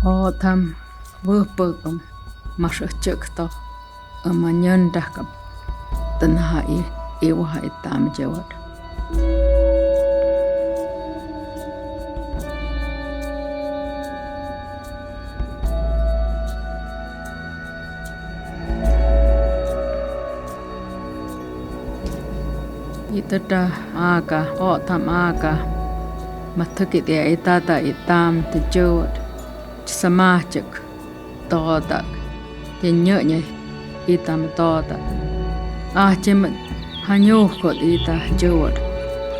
O'odham vupugum mashachukto amanyandakap tanhai iwahai tamjawad. Itata aga O'odham aga matukit ya itata itam tejawad samachuk todak yenyanya itam todak jemet hanyukot ita jawad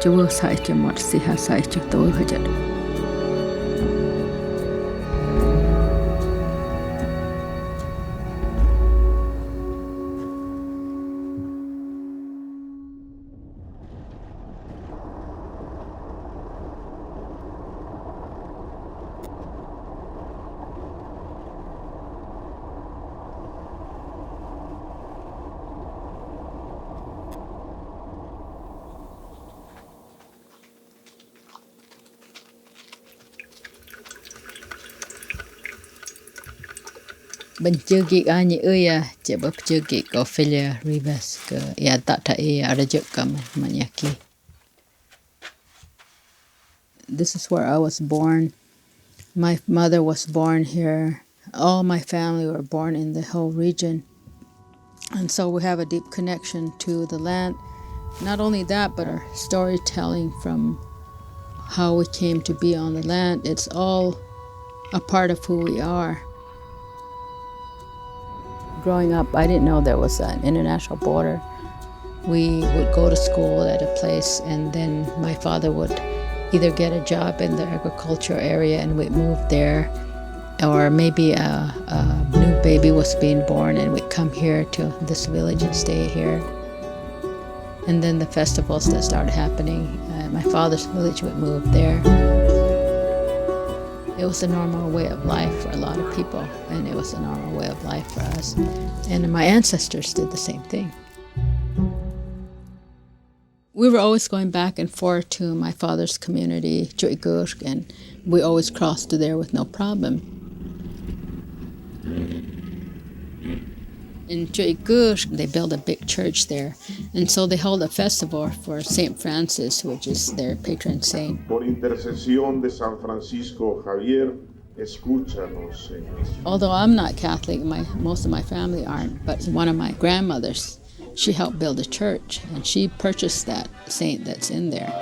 jawa saiche marsiha saiche tohajad. Benjugik ani uya jebab jugik Ofelia Rivas ke ya tak arajuk manyaki. This is where I was born. My mother was born here. All my family were born in the whole region. And so we have a deep connection to the land. Not only that, but our storytelling from how we came to be on the land. It's all a part of who we are. Growing up, I didn't know there was an international border. We would go to school at a place, and then my father would either get a job in the agriculture area and we'd move there, or maybe a new baby was being born and we'd come here to this village and stay here. And then the festivals that started happening, my father's village would move there. It was a normal way of life for a lot of people, and it was a normal way of life for us. And my ancestors did the same thing. We were always going back and forth to my father's community, Jaacks, and we always crossed to there with no problem. In Jaacks, they built a big church there, and so they hold a festival for St. Francis, which is their patron saint. Por intercesión de San Francisco Javier, escúchanos. Although I'm not Catholic, most of my family aren't, but one of my grandmothers, she helped build a church, and she purchased that saint that's in there.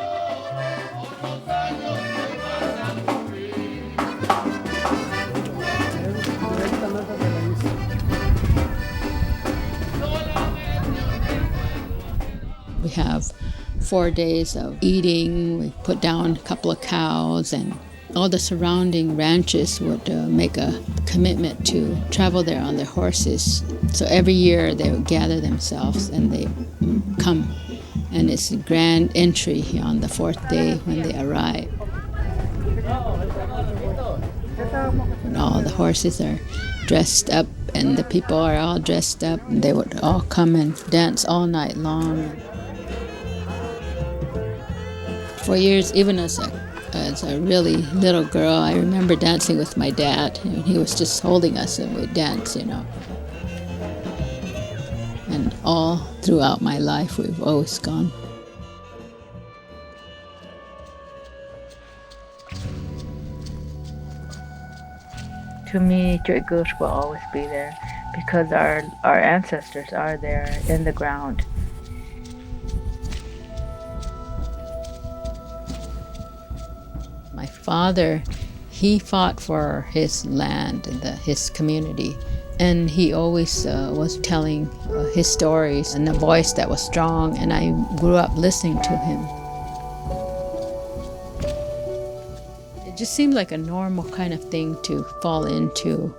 We have 4 days of eating. We put down a couple of cows, and all the surrounding ranches would make a commitment to travel there on their horses. So every year they would gather themselves and they come, and it's a grand entry on the 4th day when they arrive. And all the horses are dressed up, and the people are all dressed up, and they would all come and dance all night long. For years, even as a really little girl, I remember dancing with my dad, and he was just holding us and we'd dance, And all throughout my life, we've always gone. To me, Jaacks will always be there because our ancestors are there in the ground. My father, he fought for his land and his community, and he always was telling his stories in a voice that was strong, and I grew up listening to him. It just seemed like a normal kind of thing to fall into,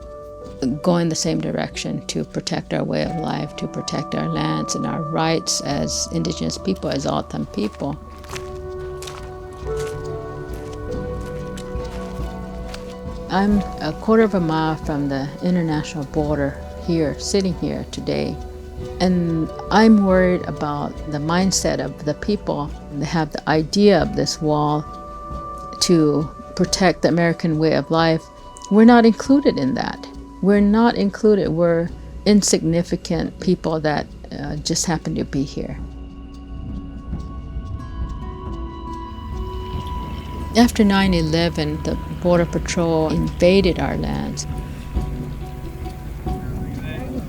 go in the same direction, to protect our way of life, to protect our lands and our rights as indigenous people, as O'odham people. I'm a quarter of a mile from the international border here, sitting here today. And I'm worried about the mindset of the people. They have the idea of this wall to protect the American way of life, We're not included in that. We're not included. We're insignificant people that just happen to be here. After 9/11, the Border Patrol invaded our lands.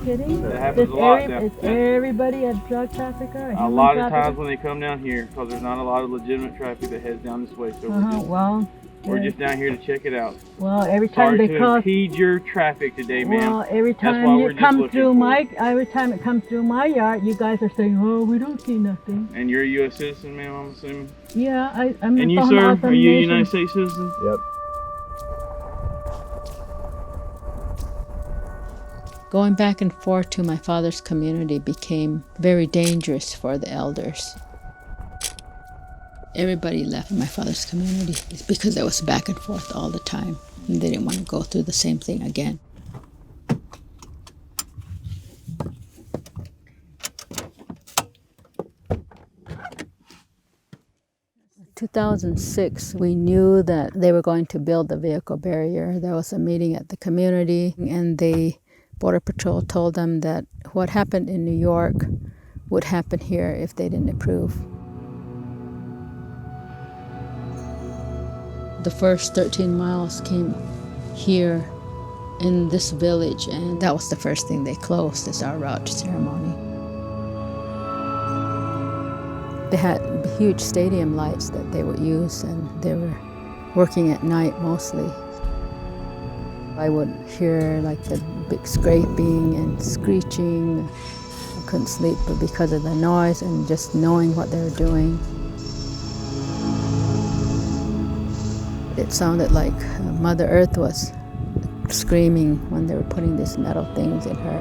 Kidding? That happens a lot Is everybody a drug trafficker? A lot of times when they come down here, because there's not a lot of legitimate traffic that heads down this way, so we're just down here to check it out. Well, every time Sorry they to cross, impede your traffic today, ma'am. well, every That's why time we're you just come looking through for my, it. every time it comes through my yard, you guys are saying, "Oh, we don't see nothing." And you're a U.S. citizen, ma'am, I'm assuming? Yeah, I'm. And you, sir, are you a United States citizen? Yep. Going back and forth to my father's community became very dangerous for the elders. Everybody left my father's community because it was back and forth all the time. And they didn't want to go through the same thing again. In 2006, we knew that they were going to build the vehicle barrier. There was a meeting at the community, and the Border Patrol told them that what happened in New York would happen here if they didn't approve. The first 13 miles came here in this village, and that was the first thing they closed as our route ceremony. They had huge stadium lights that they would use, and they were working at night mostly. I would hear like the big scraping and screeching. I couldn't sleep because of the noise and just knowing what they were doing. It sounded like Mother Earth was screaming when they were putting these metal things in her.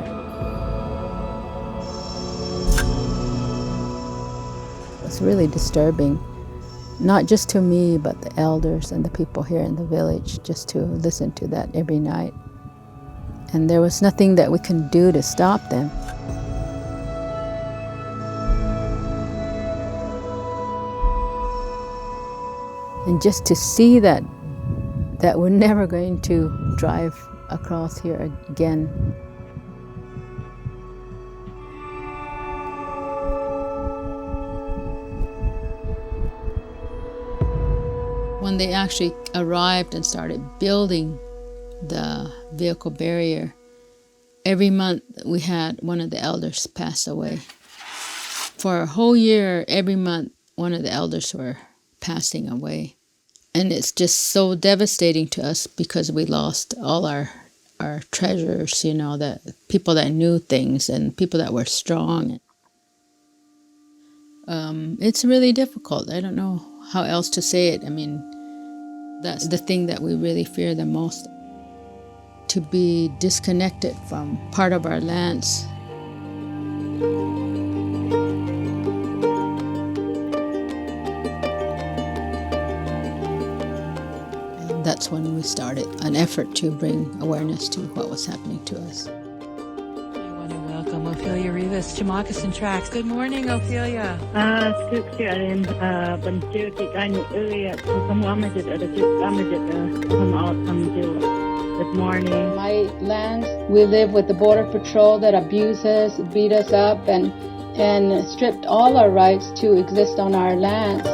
It was really disturbing, not just to me, but the elders and the people here in the village, just to listen to that every night. And there was nothing that we can do to stop them. And just to see that we're never going to drive across here again. When they actually arrived and started building the vehicle barrier, every month we had one of the elders pass away. For a whole year, every month, one of the elders were passing away. And it's just so devastating to us because we lost all our treasures, you know, the people that knew things and people that were strong. It's really difficult. I don't know how else to say it. I mean, that's the thing that we really fear the most. To be disconnected from part of our lands. And that's when we started an effort to bring awareness to what was happening to us. I want to welcome Ofelia Rivas to Moccasin Tracks. Good morning, Ofelia. Good morning. My lands, we live with the Border Patrol that abused us, beat us up, and stripped all our rights to exist on our lands.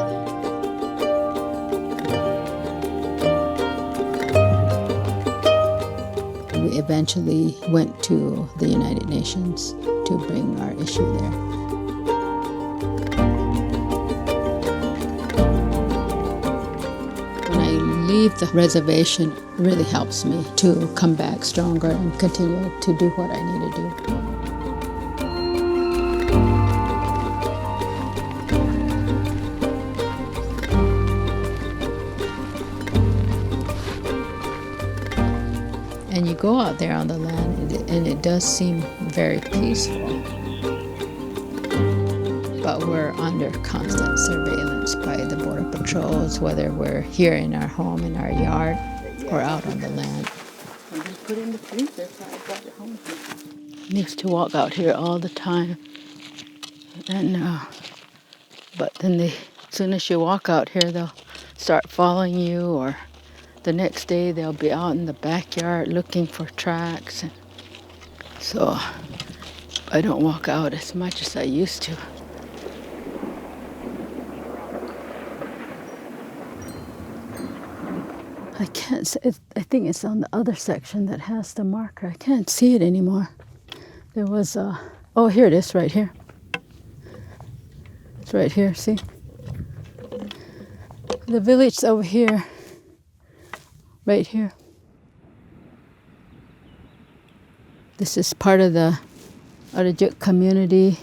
We eventually went to the United Nations to bring our issue there. When I leave the reservation, it really helps me to come back stronger and continue to do what I need to do. And you go out there on the land, and it does seem very peaceful. But we're under constant surveillance by the Border Patrols, whether we're here in our home, in our yard, or out on the land. And just put it in the freezer so I brought it home. Needs to walk out here all the time. And but then as soon as you walk out here, they'll start following you or The next day they'll be out in the backyard looking for tracks. So I don't walk out as much as I used to. I can't see it. I think it's on the other section that has the marker. I can't see it anymore. There was a... Oh, here it is, right here. It's right here, see? The village's over here. Right here. This is part of the Jaacks community.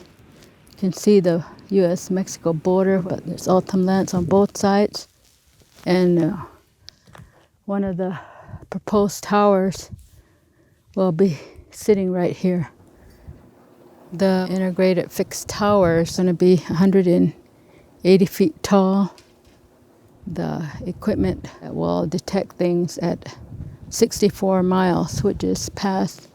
You can see the U.S.-Mexico border, but there's O'odham lands on both sides. And one of the proposed towers will be sitting right here. The integrated fixed tower is going to be 180 feet tall. The equipment will detect things at 64 miles, which is past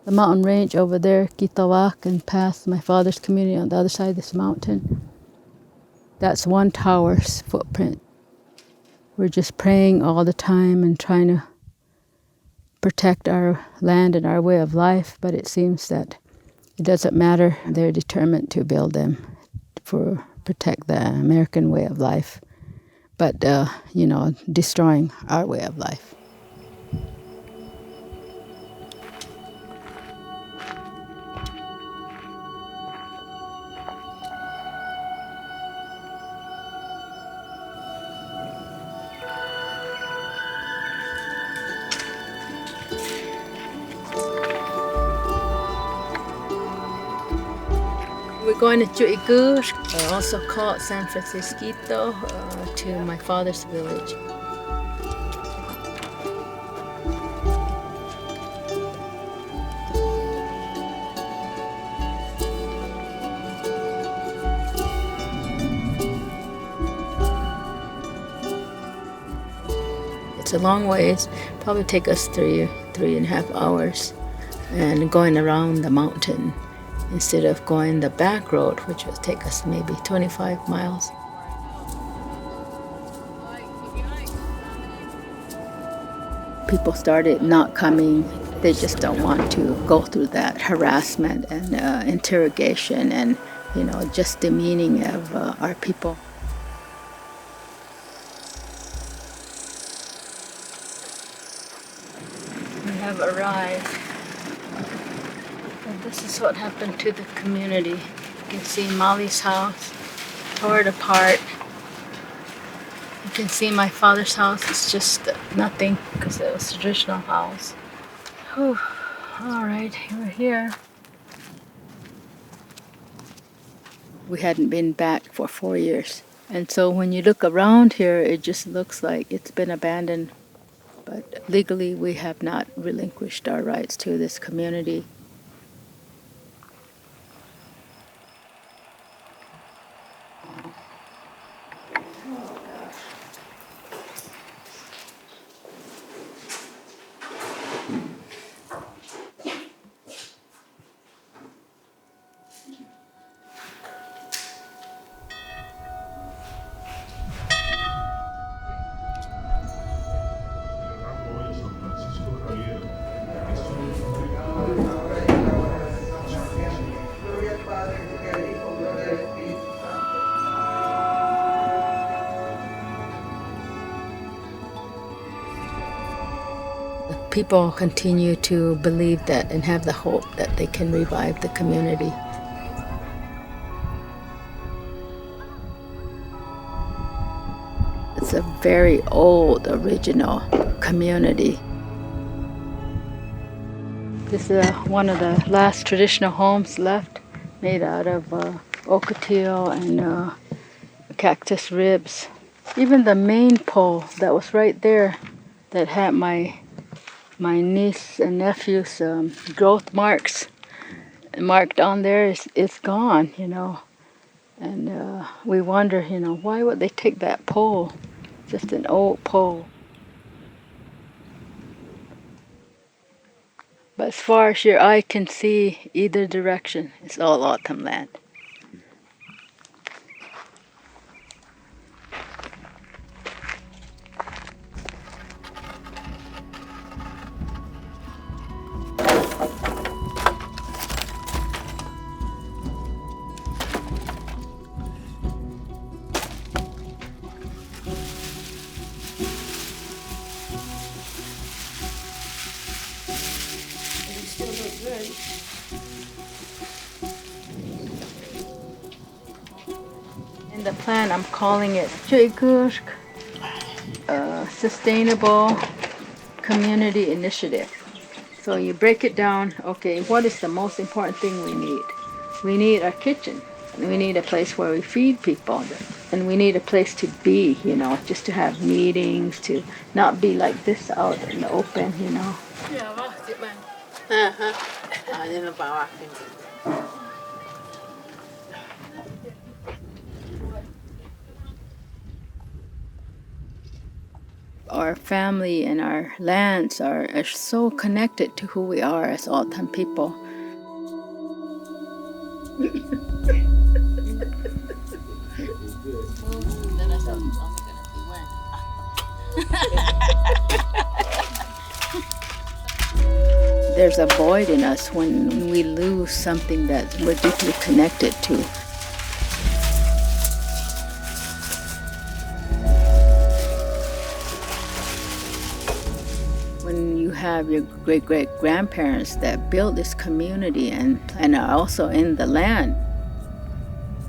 the mountain range over there, Kitawak, and past my father's community on the other side of this mountain. That's one tower's footprint. We're just praying all the time and trying to protect our land and our way of life, but it seems that it doesn't matter. They're determined to build them for protect the American way of life, but destroying our way of life. We're going to Jaacks, also called San Francisquito, to my father's village. It's a long ways, probably take us three and a half hours, and going around the mountain, instead of going the back road, which would take us maybe 25 miles. People started not coming. They just don't want to go through that harassment and interrogation and, just demeaning of our people. We have arrived. This is what happened to the community. You can see Molly's house tore apart. You can see my father's house. It's just nothing because it was a traditional house. Whew. All right, we're here. We hadn't been back for 4 years. And so when you look around here, it just looks like it's been abandoned. But legally, we have not relinquished our rights to this community. People continue to believe that and have the hope that they can revive the community. It's a very old, original community. This is one of the last traditional homes left, made out of ocotillo and cactus ribs. Even the main pole that was right there that had my niece and nephew's growth marks marked on there is gone, And we wonder, why would they take that pole? Just an old pole. But as far as your eye can see, either direction, it's all O'odham land. The plan, I'm calling it Sustainable Community Initiative. So you break it down, okay, what is the most important thing we need? We need a kitchen. We need a place where we feed people. And we need a place to be, you know, just to have meetings, to not be like this out in the open, you know. Our family and our lands are so connected to who we are as O'odham people. There's a void in us when we lose something that we're deeply connected to. When you have your great-great-grandparents that built this community and are also in the land,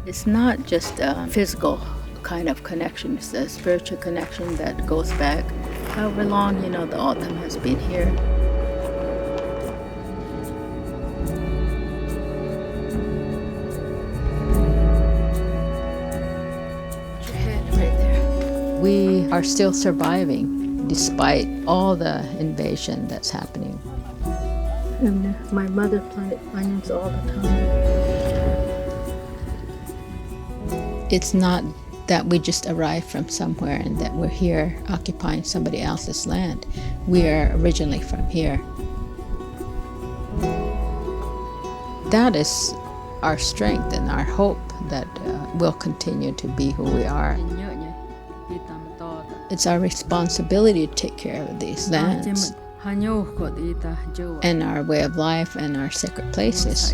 it's not just a physical kind of connection, it's a spiritual connection that goes back however long, you know, the O'odham has been here. Put your head right there. We are still surviving despite all the invasion that's happening. And my mother planted onions all the time. It's not that we just arrived from somewhere and that we're here occupying somebody else's land. We are originally from here. That is our strength and our hope that we'll continue to be who we are. It's our responsibility to take care of these lands and our way of life and our sacred places.